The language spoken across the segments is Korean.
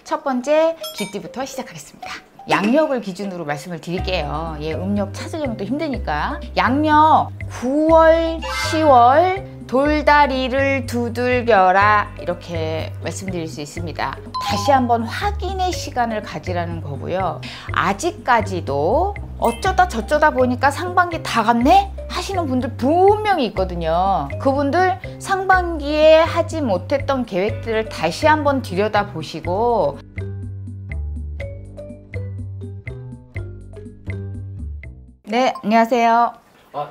첫 번째 쥐띠부터 시작하겠습니다. 양력을 기준으로 말씀을 드릴게요. 음력 찾으려면 또 힘드니까. 양력 9월, 10월 돌다리를 두들겨라, 이렇게 말씀드릴 수 있습니다. 다시 한번 확인의 시간을 가지라는 거고요. 아직까지도 어쩌다 저쩌다 보니까 상반기 다 갔네? 하시는 분들 분명히 있거든요. 그분들 상반기에 하지 못했던 계획들을 다시 한번 들여다보시고, 네, 안녕하세요.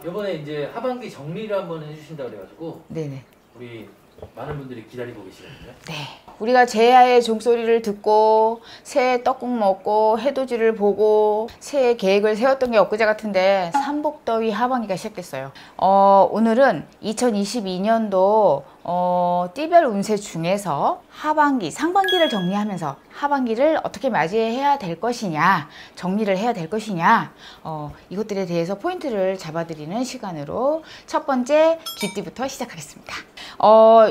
이번에 이제 하반기 정리를 한번 해주신다고 그래가지고 네네. 우리 많은 분들이 기다리고 계시거든요. 네. 우리가 제야의 종소리를 듣고 새해 떡국 먹고 해돋이를 보고 새해 계획을 세웠던 게 엊그제 같은데 삼복더위 하반기가 시작됐어요. 오늘은 2022년도 띠별 운세 중에서 하반기, 상반기를 정리하면서 하반기를 어떻게 맞이해야 될 것이냐, 정리를 해야 될 것이냐, 이것들에 대해서 포인트를 잡아드리는 시간으로 첫 번째 쥐띠부터 시작하겠습니다.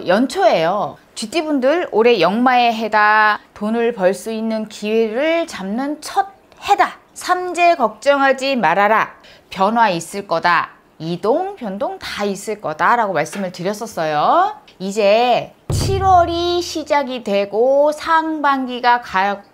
연초예요. 쥐띠분들 올해 역마의 해다, 돈을 벌 수 있는 기회를 잡는 첫 해다. 삼재 걱정하지 말아라. 변화 있을 거다. 이동, 변동 다 있을 거다 라고 말씀을 드렸었어요. 이제 7월이 시작이 되고 상반기가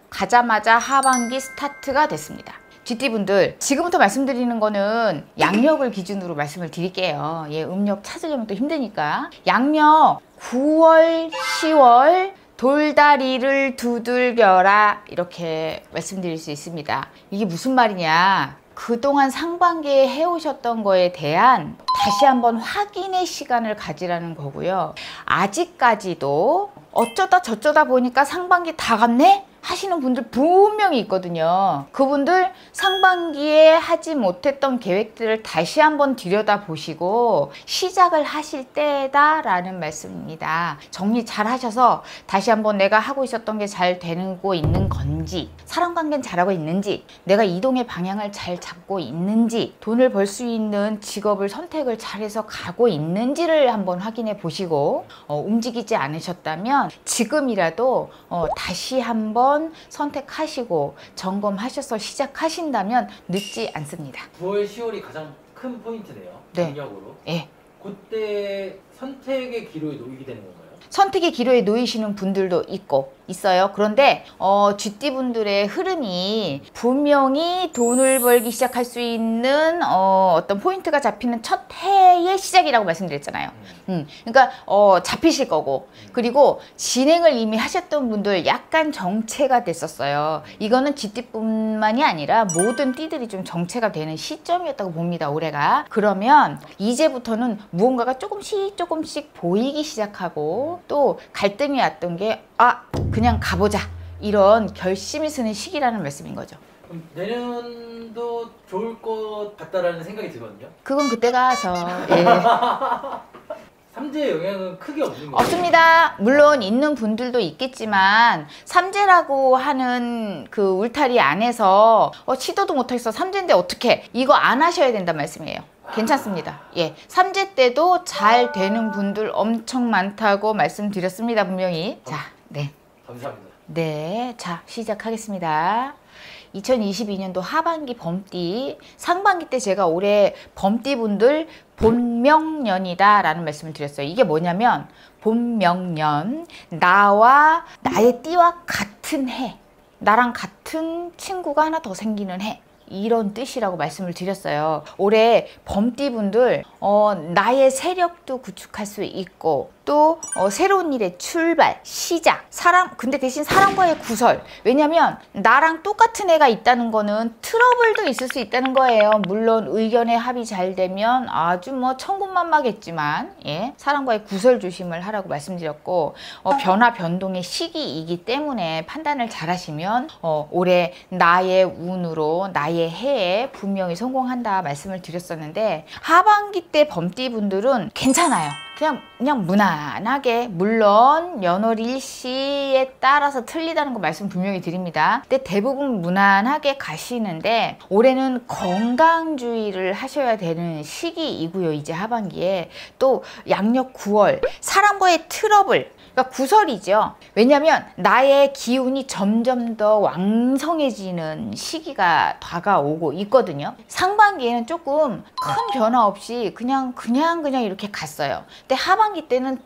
가자마자 하반기 스타트가 됐습니다. 쥐띠분들, 지금부터 말씀드리는 거는 양력을 기준으로 말씀을 드릴게요. 음력 찾으려면 또 힘드니까. 양력 9월, 10월 돌다리를 두들겨라, 이렇게 말씀드릴 수 있습니다. 이게 무슨 말이냐? 그동안 상반기에 해오셨던 거에 대한 다시 한번 확인의 시간을 가지라는 거고요. 아직까지도 어쩌다 저쩌다 보니까 상반기 다 갔네? 하시는 분들 분명히 있거든요. 그분들 상반기에 하지 못했던 계획들을 다시 한번 들여다보시고 시작을 하실 때다라는 말씀입니다. 정리 잘 하셔서 다시 한번 내가 하고 있었던 게 잘 되고 있는 건지, 사람관계는 잘하고 있는지, 내가 이동의 방향을 잘 잡고 있는지, 돈을 벌 수 있는 직업을 선택을 잘해서 가고 있는지를 한번 확인해 보시고, 움직이지 않으셨다면 지금이라도 다시 한번 선택하시고 점검하셔서 시작하신다면 늦지 않습니다. 9월, 10월이 가장 큰 포인트네요. 네. 양력으로. 예. 그때 선택의 기로에 놓이게 되는 건가요? 선택의 기로에 놓이시는 분들도 있어요. 그런데 쥐띠분들의 흐름이 분명히 돈을 벌기 시작할 수 있는 어떤 포인트가 잡히는 첫 해의 시작이라고 말씀드렸잖아요. 그러니까 잡히실 거고, 그리고 진행을 이미 하셨던 분들 약간 정체가 됐었어요. 이거는 쥐띠뿐만이 아니라 모든 띠들이 좀 정체가 되는 시점이었다고 봅니다, 올해가. 그러면 이제부터는 무언가가 조금씩 보이기 시작하고, 또 갈등이 왔던 게 그냥 가보자, 이런 결심이 서는 시기라는 말씀인 거죠. 그럼 내년도 좋을 것 같다라는 생각이 들거든요. 그건 그때 가서. 예. 삼재의 영향은 크게 없는 거예요? 없습니다. 물론 있는 분들도 있겠지만 삼재라고 하는 그 울타리 안에서 시도도 못하겠어, 삼재인데 어떻게, 이거 안 하셔야 된단 말씀이에요. 괜찮습니다. 삼재 때도 잘 되는 분들 엄청 많다고 말씀드렸습니다, 분명히. 자, 네. 감사합니다. 네, 자, 시작하겠습니다. 2022년도 하반기 범띠, 상반기 때 제가 올해 범띠 분들 본명년이다 라는 말씀을 드렸어요. 이게 뭐냐면 본명년, 나와 나의 띠와 같은 해, 나랑 같은 친구가 하나 더 생기는 해, 이런 뜻이라고 말씀을 드렸어요. 올해 범띠분들 나의 세력도 구축할 수 있고, 또 새로운 일의 출발, 시작, 근데 대신 사람과의 구설. 왜냐면 나랑 똑같은 애가 있다는 거는 트러블도 있을 수 있다는 거예요. 물론 의견의 합이 잘 되면 아주 천군만마겠지만, 사람과의 구설 조심을 하라고 말씀드렸고, 변화 변동의 시기이기 때문에 판단을 잘 하시면 올해 나의 운으로 나의 해에 분명히 성공한다 말씀을 드렸었는데, 하반기 때 범띠 분들은 괜찮아요. 그냥 무난하게, 물론 연월 일시에 따라서 틀리다는 거 말씀 분명히 드립니다. 근데 대부분 무난하게 가시는데 올해는 건강주의를 하셔야 되는 시기이고요. 이제 하반기에 또 양력 9월 사람과의 트러블, 그러니까 구설이죠. 왜냐하면 나의 기운이 점점 더 왕성해지는 시기가 다가오고 있거든요. 상반기에는 조금 큰 변화 없이 그냥 이렇게 갔어요. 근데 하반기 때는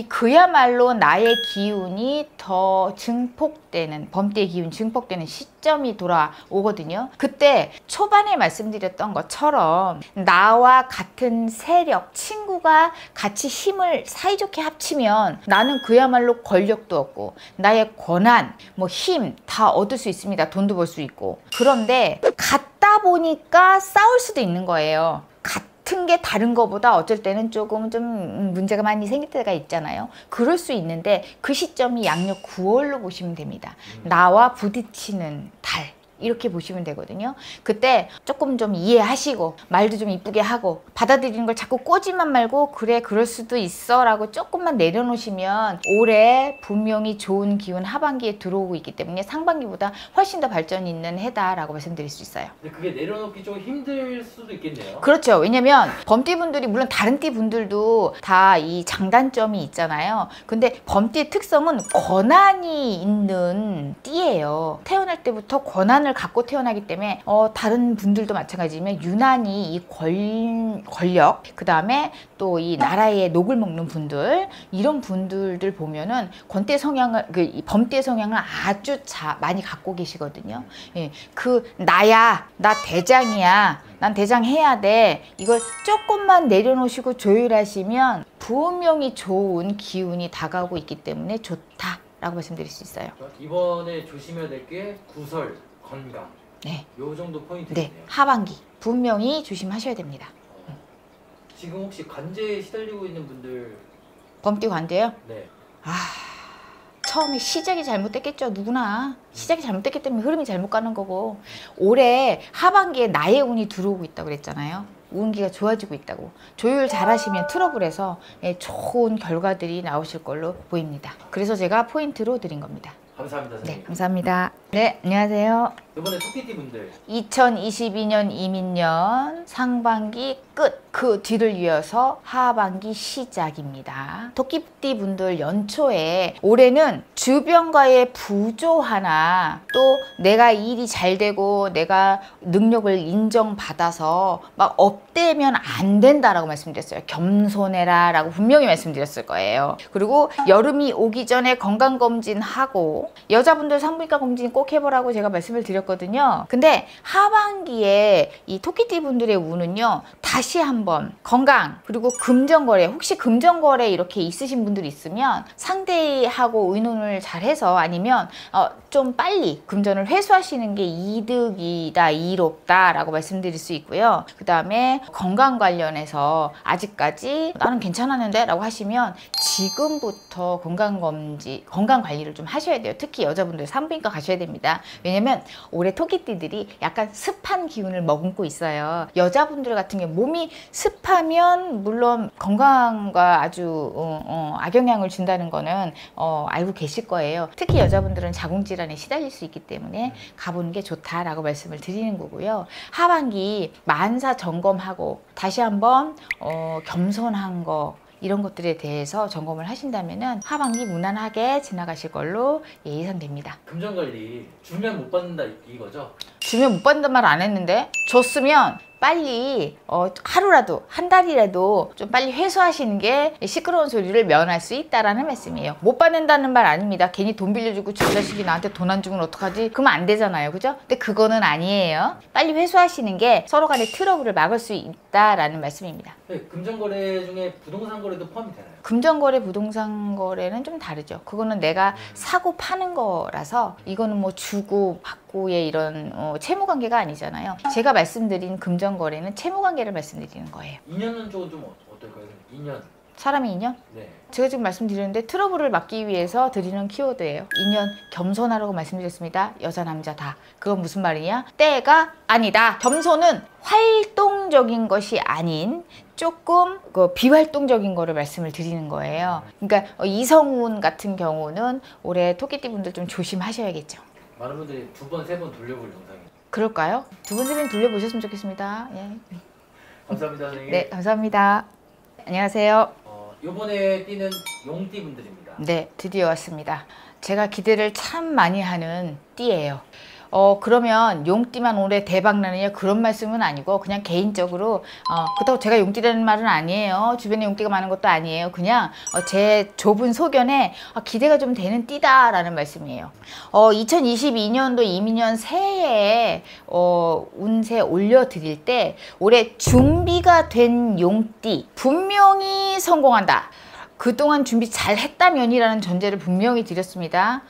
그야말로 나의 기운이 더 증폭되는, 범띠의 기운 증폭되는 시점이 돌아오거든요. 그때 초반에 말씀드렸던 것처럼 나와 같은 세력, 친구가 같이 힘을 사이좋게 합치면 나는 그야말로 권력도 얻고 나의 권한, 뭐 힘 다 얻을 수 있습니다. 돈도 벌 수 있고. 그런데 같다 보니까 싸울 수도 있는 거예요. 같은 게 다른 거보다 어쩔 때는 조금 좀 문제가 많이 생길 때가 있잖아요. 그럴 수 있는데 그 시점이 양력 9월로 보시면 됩니다. 나와 부딪히는 달. 이렇게 보시면 되거든요. 그때 조금 좀 이해하시고 말도 좀 이쁘게 하고 받아들이는 걸 자꾸 꼬지만 말고 그래 그럴 수도 있어 라고 조금만 내려놓으시면 올해 분명히 좋은 기운 하반기에 들어오고 있기 때문에 상반기보다 훨씬 더 발전 있는 해다라고 말씀드릴 수 있어요. 근데 그게 내려놓기 좀 힘들 수도 있겠네요. 그렇죠. 왜냐면 범띠분들이 물론 다른 띠분들도 다 이 장단점이 있잖아요. 근데 범띠의 특성은 권한이 있는 띠예요. 태어날 때부터 권한을 갖고 태어나기 때문에 다른 분들도 마찬가지지만 유난히 이 권력, 그 다음에 또 이 나라의 녹을 먹는 분들, 이런 분들들 보면은 권띠 성향을, 그 범띠의 성향을 아주 많이 갖고 계시거든요. 예, 나야, 나 대장이야, 난 대장 해야 돼, 이걸 조금만 내려놓으시고 조율하시면 분명히 좋은 기운이 다가오고 있기 때문에 좋다라고 말씀드릴 수 있어요. 이번에 조심해야 될 게 구설, 건강. 네. 요 정도 포인트네요. 네, 하반기 분명히 조심하셔야 됩니다. 지금 혹시 관제에 시달리고 있는 분들. 범띠 관제요? 네. 처음에 시작이 잘못됐겠죠. 누구나 시작이 잘못됐기 때문에 흐름이 잘못 가는 거고, 올해 하반기에 나의 운이 들어오고 있다고 그랬잖아요. 운기가 좋아지고 있다고. 조율 잘 하시면 트러블에서 좋은 결과들이 나오실 걸로 보입니다. 그래서 제가 포인트로 드린 겁니다. 감사합니다, 선생님. 네, 감사합니다. 네, 안녕하세요. 이번에 토끼띠 분들. 2022년 이민년 상반기 끝, 그 뒤를 이어서 하반기 시작입니다. 토끼띠 분들 연초에 올해는 주변과의 부조하나, 또 내가 일이 잘 되고 내가 능력을 인정받아서 막 업되면 안 된다라고 말씀드렸어요. 겸손해라 라고 분명히 말씀드렸을 거예요. 그리고 여름이 오기 전에 건강검진하고, 여자분들 산부인과 검진 꼭 해보라고 제가 말씀을 드렸거든요. 근데 하반기에 이 토끼띠 분들의 운은요, 다시 한번 건강, 그리고 금전거래, 혹시 금전거래 이렇게 있으신 분들이 있으면 상대하고 의논을 잘해서, 아니면 좀 빨리 금전을 회수하시는 게 이득이다, 이롭다 라고 말씀드릴 수 있고요. 그 다음에 건강 관련해서 아직까지 나는 괜찮았는데 라고 하시면 지금부터 건강검진, 건강관리를 좀 하셔야 돼요. 특히 여자분들 산부인과 가셔야 됩니다. 왜냐면 올해 토끼띠들이 약간 습한 기운을 머금고 있어요. 여자분들 같은 경우 몸이 습하면 물론 건강과 아주 악영향을 준다는 거는 알고 계실 거예요. 특히 여자분들은 자궁질환에 시달릴 수 있기 때문에 가보는 게 좋다라고 말씀을 드리는 거고요. 하반기 만사 점검하고 다시 한번 겸손한 거, 이런 것들에 대해서 점검을 하신다면은 하반기 무난하게 지나가실 걸로 예상됩니다. 금전관리 주면 못 받는다 이거죠? 주면 못 받는단 말 안 했는데, 줬으면 빨리 하루라도, 한 달이라도 좀 빨리 회수하시는 게 시끄러운 소리를 면할 수 있다라는 말씀이에요. 못 받는다는 말 아닙니다. 괜히 돈 빌려주고 저 자식이 나한테 돈 안 주면 어떡하지? 그러면 안 되잖아요. 그죠? 근데 그거는 아니에요. 빨리 회수하시는 게 서로 간의 트러블을 막을 수 있다라는 말씀입니다. 네, 금전거래 중에 부동산 거래도 포함이 되나요? 금전거래, 부동산 거래는 좀 다르죠. 그거는 내가 사고 파는 거라서, 이거는 뭐 주고 받고의 이런 채무관계가 아니잖아요. 제가 말씀드린 금전거래는 채무관계를 말씀드리는 거예요. 인연 쪽은 좀 어떨까요? 인연. 사람의 인연? 네. 제가 지금 말씀드리는데 트러블을 막기 위해서 드리는 키워드예요. 인연, 겸손하라고 말씀드렸습니다. 여자 남자 다. 그건 무슨 말이냐? 때가 아니다. 겸손은 활동적인 것이 아닌 조금 비활동적인 거를 말씀을 드리는 거예요. 그러니까 이성운 같은 경우는 올해 토끼띠 분들 좀 조심하셔야겠죠. 많은 분들이 2번, 3번 돌려볼 영상이에요. 그럴까요? 2번, 3번 돌려보셨으면 좋겠습니다. 예. 감사합니다, 선생님. 네, 감사합니다. 안녕하세요. 이번에 띠는 용띠 분들입니다. 네, 드디어 왔습니다. 제가 기대를 참 많이 하는 띠예요. 그러면 용띠만 올해 대박 나느냐 그런 말씀은 아니고 그냥 개인적으로 그렇다고 제가 용띠라는 말은 아니에요. 주변에 용띠가 많은 것도 아니에요. 그냥 제 좁은 소견에 기대가 좀 되는 띠다라는 말씀이에요. 2022년도 이민년 새해에 운세 올려드릴 때 올해 준비가 된 용띠 분명히 성공한다. 그동안 준비 잘 했다면이라는 전제를 분명히 드렸습니다.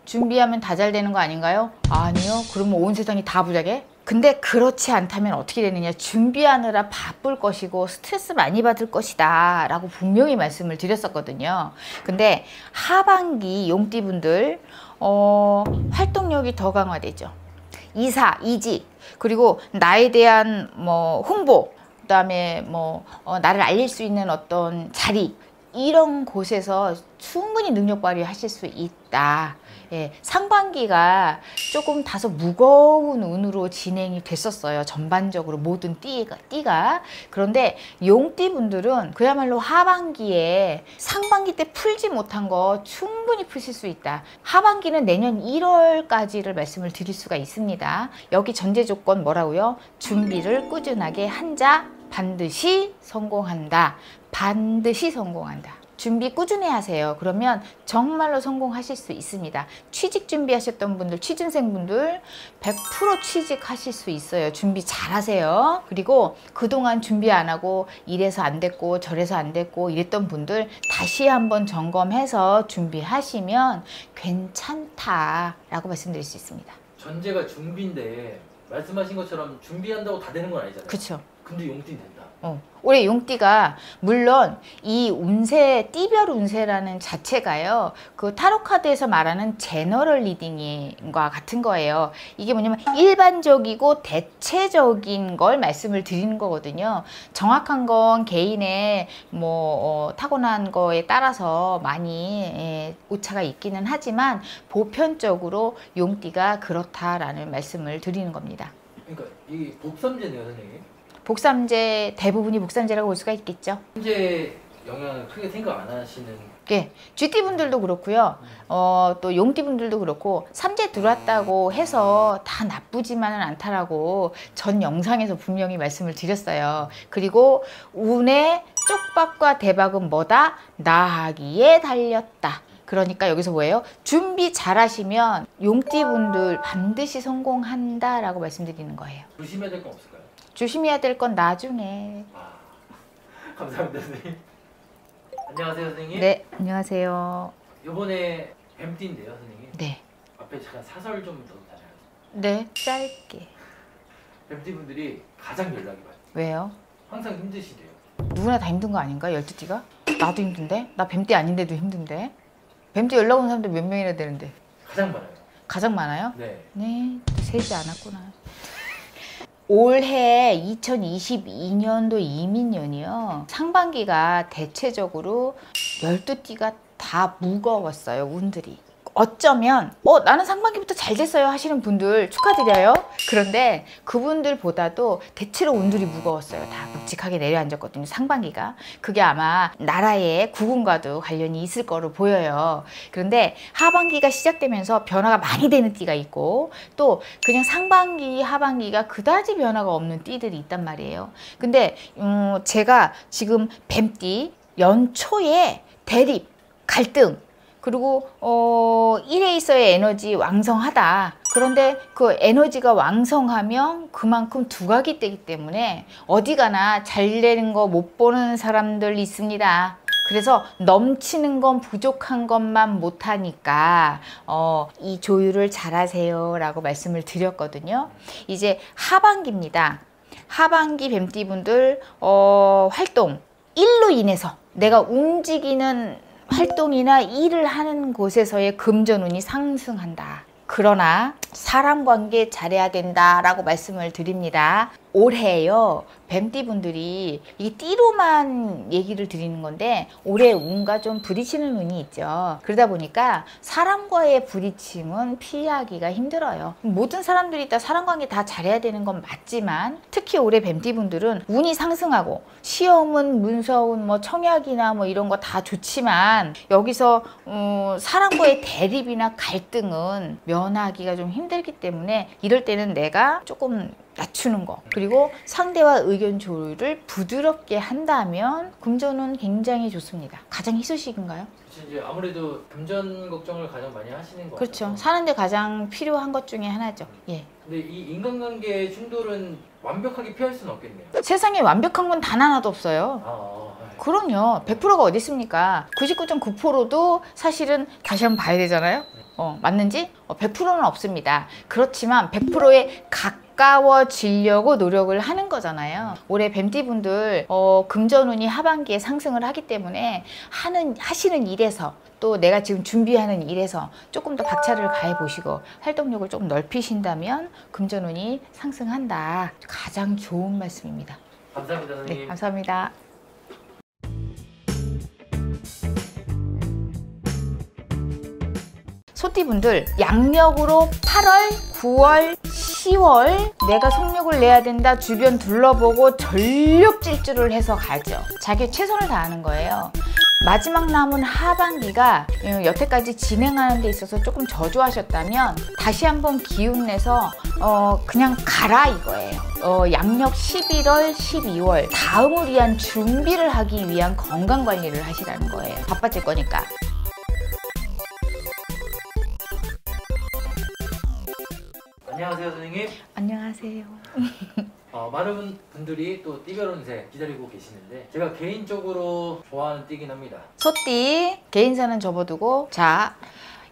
준비하면 다 잘 되는 거 아닌가요? 아니요. 그러면 온 세상이 다 부자게? 근데 그렇지 않다면 어떻게 되느냐. 준비하느라 바쁠 것이고 스트레스 많이 받을 것이다 라고 분명히 말씀을 드렸었거든요. 근데 하반기 용띠분들 활동력이 더 강화되죠. 이사, 이직, 그리고 나에 대한 홍보, 그 다음에 나를 알릴 수 있는 어떤 자리, 이런 곳에서 충분히 능력 발휘하실 수 있다. 예, 상반기가 조금 다소 무거운 운으로 진행이 됐었어요. 전반적으로 모든 띠가. 그런데 용띠 분들은 그야말로 하반기에 상반기 때 풀지 못한 거 충분히 푸실 수 있다. 하반기는 내년 1월까지를 말씀을 드릴 수가 있습니다. 여기 전제 조건 뭐라고요? 준비를 꾸준하게 한 자 반드시 성공한다. 반드시 성공한다. 준비 꾸준히 하세요. 그러면 정말로 성공하실 수 있습니다. 취직 준비하셨던 분들, 취준생분들 100% 취직하실 수 있어요. 준비 잘 하세요. 그리고 그동안 준비 안 하고 이래서 안 됐고 저래서 안 됐고 이랬던 분들 다시 한번 점검해서 준비하시면 괜찮다라고 말씀드릴 수 있습니다. 전제가 준비인데 말씀하신 것처럼 준비한다고 다 되는 건 아니잖아요. 그렇죠. 근데 용띠는 된다. 올해 용띠가 물론 이 운세, 띠별 운세라는 자체가요, 그 타로 카드에서 말하는 제너럴 리딩과 같은 거예요. 이게 뭐냐면 일반적이고 대체적인 걸 말씀을 드리는 거거든요. 정확한 건 개인의 타고난 거에 따라서 많이 오차가 있기는 하지만 보편적으로 용띠가 그렇다라는 말씀을 드리는 겁니다. 그러니까 이 복삼재네요, 선생님. 복삼재, 대부분이 복삼재라고 볼 수가 있겠죠. 현재 영향을 크게 생각 안 하시는. 예, 쥐띠분들도 그렇고요. 또 용띠분들도 그렇고 삼재 들어왔다고 해서 다 나쁘지만은 않다라고 전 영상에서 분명히 말씀을 드렸어요. 그리고 운의 쪽박과 대박은 뭐다? 나하기에 달렸다. 그러니까 여기서 뭐예요? 준비 잘 하시면 용띠분들 반드시 성공한다라고 말씀드리는 거예요. 조심해야 될 건 없을까요? 조심해야 될 건 나중에. 감사합니다, 선생님. 안녕하세요, 선생님. 네, 안녕하세요. 이번에 뱀띠인데요, 선생님. 네. 앞에 잠깐 사설 좀 넣었잖아요. 네, 짧게. 뱀띠분들이 가장 연락이 많아요. 왜요? 항상 힘드시대요. 누구나 다 힘든 거 아닌가? 12띠가? 나도 힘든데? 나 뱀띠 아닌데도 힘든데? 뱀띠 연락 온 사람들 몇 명이나 되는데? 가장 많아요. 가장 많아요? 네. 네, 세지 않았구나. 올해 2022년도 이민년이요. 상반기가 대체적으로 12띠가 다 무거웠어요, 운들이. 어쩌면 나는 상반기부터 잘 됐어요 하시는 분들 축하드려요. 그런데 그분들보다도 대체로 운들이 무거웠어요. 다 묵직하게 내려앉았거든요, 상반기가. 그게 아마 나라의 구군과도 관련이 있을 거로 보여요. 그런데 하반기가 시작되면서 변화가 많이 되는 띠가 있고 또 그냥 상반기 하반기가 그다지 변화가 없는 띠들이 있단 말이에요. 근데 제가 지금 뱀띠 연초에 대립, 갈등, 그리고 1에 있어의 에너지 왕성하다. 그런데 그 에너지가 왕성하면 그만큼 두각이 되기 때문에 어디 가나 잘 되는 거 못 보는 사람들 있습니다. 그래서 넘치는 건 부족한 것만 못하니까 이 조율을 잘하세요 라고 말씀을 드렸거든요. 이제 하반기입니다. 하반기 뱀띠분들 활동, 일로 인해서 내가 움직이는 활동이나 일을 하는 곳에서의 금전운이 상승한다. 그러나 사람 관계 잘해야 된다라고 말씀을 드립니다. 올해요, 뱀띠분들이 이 띠로만 얘기를 드리는 건데 올해 운과 좀 부딪히는 운이 있죠. 그러다 보니까 사람과의 부딪힘은 피하기가 힘들어요. 모든 사람들이 다 사람 관계 다 잘해야 되는 건 맞지만 특히 올해 뱀띠분들은 운이 상승하고 시험은 문서운 뭐 청약이나 뭐 이런 거 다 좋지만 여기서 사람과의 대립이나 갈등은 면하기가 좀 힘들기 때문에 이럴 때는 내가 조금 낮추는 거, 그리고 상대와 의견 조율을 부드럽게 한다면 금전은 굉장히 좋습니다. 가장 희소식인가요? 이제 아무래도 금전 걱정을 가장 많이 하시는 것 그렇죠. 같아요. 사는데 가장 필요한 것 중에 하나죠. 예. 근데 이 인간관계 충돌은 완벽하게 피할 수는 없겠네요. 세상에 완벽한 건 단 하나도 없어요. 네. 그럼요. 100%가 어디 있습니까? 99.9%도 사실은 다시 한번 봐야 되잖아요. 맞는지? 100%는 없습니다. 그렇지만 100%에 가까워지려고 노력을 하는 거잖아요. 올해 뱀띠분들 금전운이 하반기에 상승을 하기 때문에 하시는 일에서 또 내가 지금 준비하는 일에서 조금 더 박차를 가해 보시고 활동력을 조금 넓히신다면 금전운이 상승한다. 가장 좋은 말씀입니다. 감사합니다, 선생님. 네, 감사합니다. 소띠분들 양력으로 8월, 9월, 10월 내가 속력을 내야 된다. 주변 둘러보고 전력 질주를 해서 가죠. 자기 최선을 다하는 거예요. 마지막 남은 하반기가 여태까지 진행하는 데 있어서 조금 저조하셨다면 다시 한번 기운내서 그냥 가라 이거예요. 양력 11월, 12월 다음을 위한 준비를 하기 위한 건강관리를 하시라는 거예요. 바빠질 거니까. 안녕하세요, 선생님. 안녕하세요. 많은 분들이 또 띠별 운세 기다리고 계시는데 제가 개인적으로 좋아하는 띠긴 합니다. 소띠 개인사는 접어두고, 자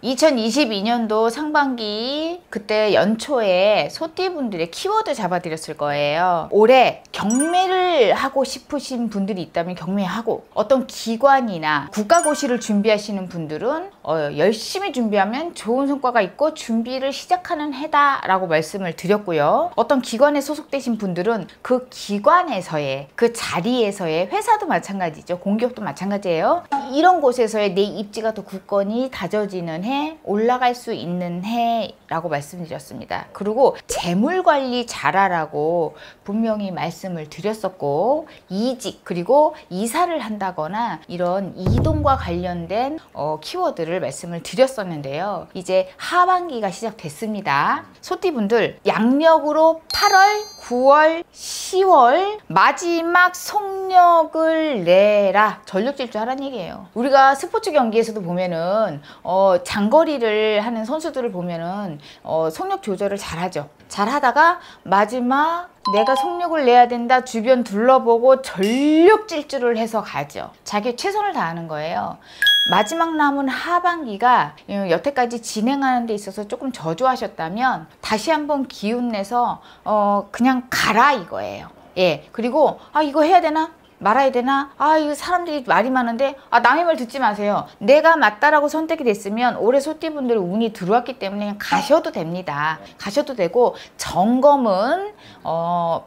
2022년도 상반기 그때 연초에 소띠분들의 키워드 잡아드렸을 거예요. 올해 경매를 하고 싶으신 분들이 있다면 경매하고, 어떤 기관이나 국가고시를 준비하시는 분들은 열심히 준비하면 좋은 성과가 있고 준비를 시작하는 해다 라고 말씀을 드렸고요. 어떤 기관에 소속되신 분들은 그 기관에서의 그 자리에서의, 회사도 마찬가지죠, 공기업도 마찬가지예요. 이런 곳에서의 내 입지가 더 굳건히 다져지는 해, 올라갈 수 있는 해라고 말씀드렸습니다. 그리고 재물 관리 잘하라고 분명히 말씀을 드렸었고, 이직 그리고 이사를 한다거나 이런 이동과 관련된 키워드를 말씀을 드렸었는데요. 이제 하반기가 시작됐습니다. 소띠분들 양력으로 8월, 9월, 10월 마지막 속력을 내라. 전력 질주하라는 얘기예요. 우리가 스포츠 경기에서도 보면은 장거리를 하는 선수들을 보면은 속력 조절을 잘하죠. 잘하다가 마지막 내가 속력을 내야 된다. 주변 둘러보고 전력 질주를 해서 가죠. 자기 최선을 다하는 거예요. 마지막 남은 하반기가 여태까지 진행하는 데 있어서 조금 저조하셨다면 다시 한번 기운내서 그냥 가라 이거예요. 예. 그리고 이거 해야 되나? 말아야 되나? 이거 사람들이 말이 많은데 남의 말 듣지 마세요. 내가 맞다라고 선택이 됐으면 올해 소띠분들 운이 들어왔기 때문에 그냥 가셔도 됩니다. 가셔도 되고, 점검은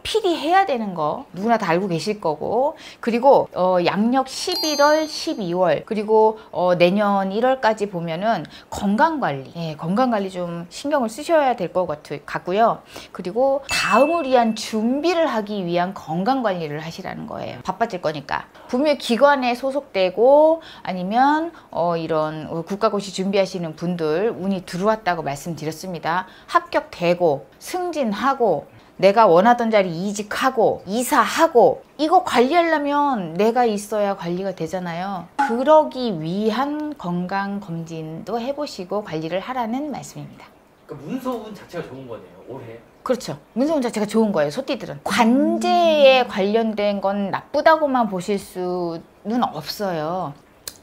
필히 해야 되는 거 누구나 다 알고 계실 거고, 그리고 양력 11월, 12월 그리고 내년 1월까지 보면은 건강관리, 건강관리 좀 신경을 쓰셔야 될 것 같고요. 그리고 다음을 위한 준비를 하기 위한 건강관리를 하시라는 거예요. 바빠질 거니까. 분명히 기관에 소속되고 아니면 이런 국가고시 준비하시는 분들 운이 들어왔다고 말씀드렸습니다. 합격되고 승진하고 내가 원하던 자리 이직하고 이사하고, 이거 관리하려면 내가 있어야 관리가 되잖아요. 그러기 위한 건강검진도 해보시고 관리를 하라는 말씀입니다. 그러니까 문서운 자체가 좋은 거네요, 올해. 그렇죠. 문서운 자체가 좋은 거예요, 소띠들은. 관제에 관련된 건 나쁘다고만 보실 수는 없어요.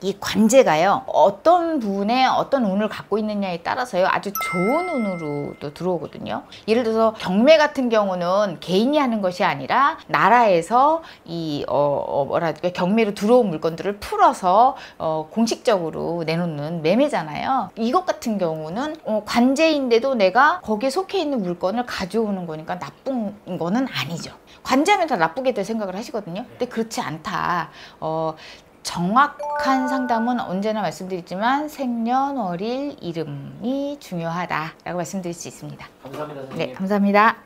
이 관제가요, 어떤 분의 어떤 운을 갖고 있느냐에 따라서요, 아주 좋은 운으로도 들어오거든요. 예를 들어서 경매 같은 경우는 개인이 하는 것이 아니라 나라에서 이 뭐랄까, 경매로 들어온 물건들을 풀어서 공식적으로 내놓는 매매잖아요. 이것 같은 경우는 관제인데도 내가 거기에 속해 있는 물건을 가져오는 거니까 나쁜 거는 아니죠. 관제하면 다 나쁘게 될 생각을 하시거든요. 근데 그렇지 않다. 정확한 상담은 언제나 말씀드리지만 생년월일 이름이 중요하다라고 말씀드릴 수 있습니다. 감사합니다, 선생님. 네, 감사합니다.